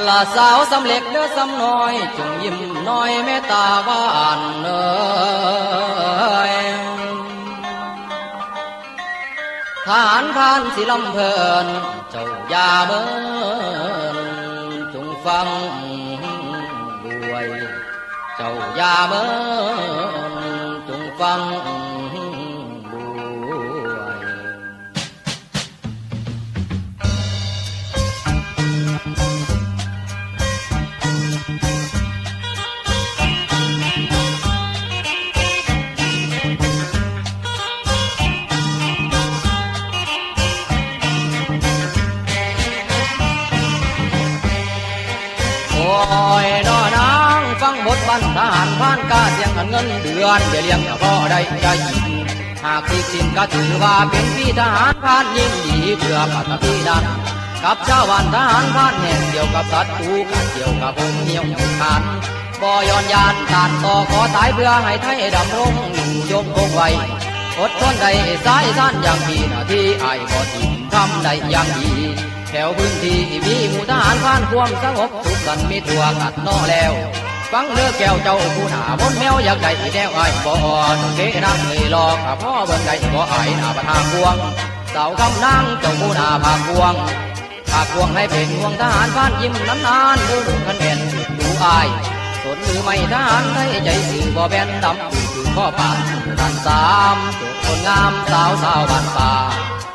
ละสาวสำเร็จเด้อสำน้อยจงยิ้มน้อยแม่ตาหวานเอยทหารพานสิลำเพลินเจ้าอย่าเมินจงฟังด้วยเจ้าอย่าเมินจงฟังโอ้ยน้อนางฟังบทบรรทหารผ่านกาเสียงเงินเดือนเดี๋ยวเลี้ยงก็พอได้ใจยินหากที่สิ้นก็ถือว่าเป็นพี่ทหารผ่านยิ่งดีเพื่อปัตตพีดันกับชาวบ้านทหารผ่านแห่งเดียวกับสัตว์กูกันเดียวกับผมเหนียวขันบ่ย้อนยานตานต่อขอตายเพื่อให้ไทยดำรงอยู่ยงคงไว้อดทนได้สายสั้นอย่างพี่หน้าที่ไอ้บ่ทิ้งทำได้อย่างดีแถวพื้นที่ที่มีหมู่ทหารผ่านความสงบสุขสันต์มีตัวกัดนอแล้วฟังเลือแก้วเจ้าผู้หน้าบนแมวอยากได้แนวไอ้บ่ต้องเกนักเลยหลอกกับพ่อเบิ่งได้บ่ไอ้หน้าประทาพวงเสาคำนั่งเจ้าผู้หน้าผากวงให้เป็นห่วงทหารผ่านยิ้มนานๆดูคะแนนดูอายสนมือไม่ทหารให้ใจสื่อบ่แบนดำคือข้อปานทันสามจุดคนงามสาวบ้านป่า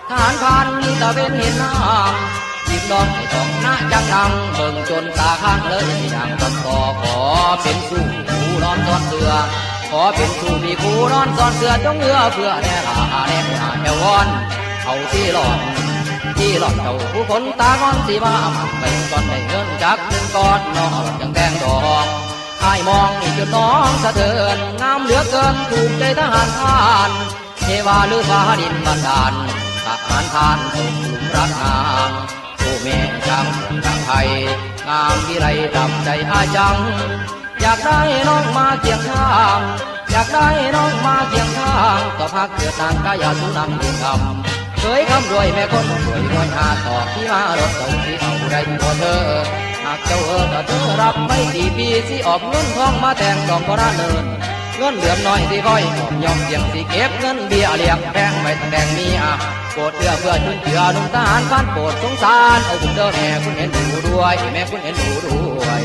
ทหารผ่านมีตะเวนเห็นน้ำยิ้มดอกให้ต้องหน้าจังดังเบิ่งจนตาข้างเลยอย่างต้องขอเป็นสู้ผู้นอนซ้อนเสือขอเป็นสู้มีผู้นอนซ้อนเสือจงเอื้อเพื่อแน่ลาแน่หน้าแถววอนเอาที่หลอดเจ้าผู้คนตาก้อนสีมาไปก่อนได้เงินจากหนึ่งก้อนนอกยังแดงดอกไอ้มองนี่จุดน้องสะเทือนงามเหลือเกินถูกใจทหารผ่านเทวาหรือฟ้าดินบันดาลทหารผ่านถูกหลุมรักนางโอ้แม่จังไทยงามวิไลดำใจอาจังอยากได้น้องมาเคียงข้างอยากได้น้องมาเคียงข้างต่อพักเกิดนางกายาสุนังดินคำเคยคำรวยแม่คนรวยรวยหาต่อที่มารถเจ้าที่เอาได้พอเธอหากเจ้าก็เธอรับไม่กี่ปีสิออกเงินทองมาแต่งดอกก็น่าเนินเงินเหลือน้อยสิค่อยยอมเสี่ยงสิเก็บเงินเบี้ยเลี้ยงแพงไม่แต่งมีโปรดเอื้อเพื่อจุนเจือนุ่งทหารผ่านโปรดสงสารเอาบุญเด้อแม่คุณเห็นดูด้วยแม่คุณเห็นดูด้วย